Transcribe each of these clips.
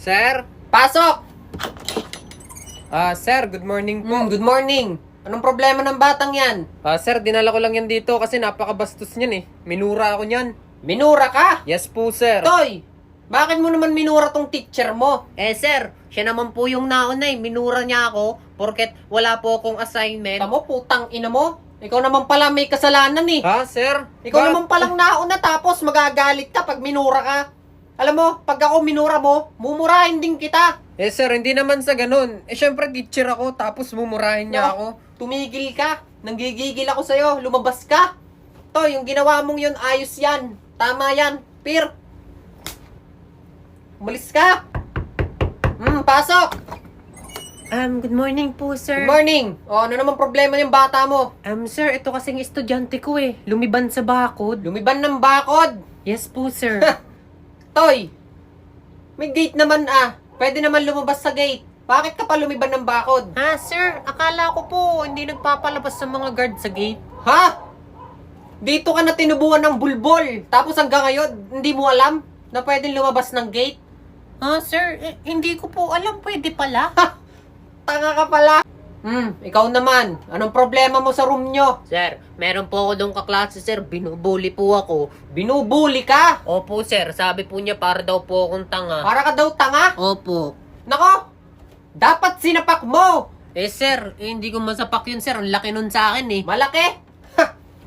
Sir? Pasok! Sir, good morning po. Good morning. Anong problema ng batang yan? Sir, dinala ko lang yan dito kasi napakabastos niyan eh. Minura ako niyan. Minura ka? Yes po, sir. Toy, bakit mo naman minura tong teacher mo? Sir, siya naman po yung nauna eh. Minura niya ako porket wala po akong assignment. Tamo, putang ina mo. Ikaw naman pala may kasalanan eh. Sir? Ikaw naman palang nauna tapos magagalit ka pag minura ka. Alam mo, pag ako minura mo, mumurahin din kita. Sir, hindi naman sa ganun. Syempre teacher ako tapos mumurahin niya ako. Tumigil ka. Nanggigigil ako sa'yo. Lumabas ka. Toy, yung ginawa mong yun, ayos yan. Tama yan. Pir. Umalis ka. Pasok. Good morning po, sir. Good morning. Ano naman problema yung bata mo? Sir, ito kasing estudyante ko eh. Lumiban sa bakod. Lumiban ng bakod. Yes po, sir. Toy, may gate naman Pwede naman lumabas sa gate. Bakit ka pa lumiban ng bakod? Sir, akala ko po hindi nagpapalabas sa mga guard sa gate. Ha? Dito ka na tinubuan ng bulbol. Tapos hanggang ngayon, hindi mo alam na pwedeng lumabas ng gate? Sir, hindi ko po alam. Pwede pala. Tanga ka pala. Ikaw naman. Anong problema mo sa room nyo? Sir, meron po ako doon kaklase, sir. Binubuli po ako. Binubuli ka? Opo, sir. Sabi po niya para daw po akong tanga. Para ka daw tanga? Opo. Nako, dapat sinapak mo. Sir, hindi ko masapak yun, sir. Ang laki nun sa akin eh. Malaki?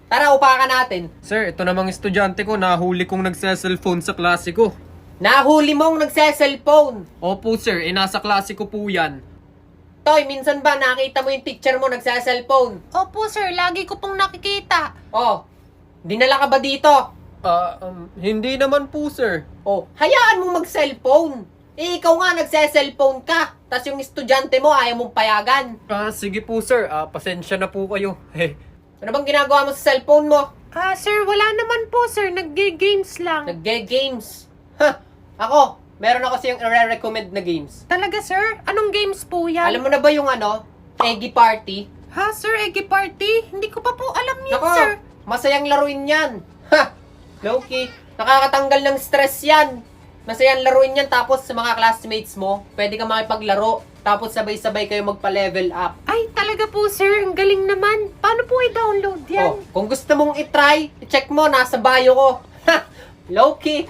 Tara, upakan natin. Sir, ito namang estudyante ko, nahuli kong nagse-cellphone sa klase ko. Nahuli mong nagse-cellphone. Opo, sir. Nasa klase ko po yan. Toy, minsan ba nakita mo yung teacher mo nagse-cellphone? Opo, sir. Lagi ko pong nakikita. Dinala ka ba dito? Hindi naman po, sir. Hayaan mo mag-cellphone. Ikaw nga nagse-cellphone ka. Tas yung estudyante mo ayaw mong payagan. Sige po, sir. Pasensya na po kayo. Ano bang ginagawa mo sa cellphone mo? Sir, wala naman po, sir. Nagge-games lang. Nagge-games. Ako, meron ako siyang i-recommend na games. Talaga, sir? Anong games po yan? Alam mo na ba yung Eggy Party? Sir, Eggy Party? Hindi ko pa po alam yun, Nako, sir. masayang laruin yan. Low-key, nakakatanggal ng stress yan. Masayang laruin yan, tapos sa mga classmates mo, pwede ka makipaglaro, tapos sabay-sabay kayo magpa-level up. Ay, talaga po, sir. Ang galing naman. Paano po i-download yan? Kung gusto mong i-try, i-check mo, nasa bio ko. Low-key,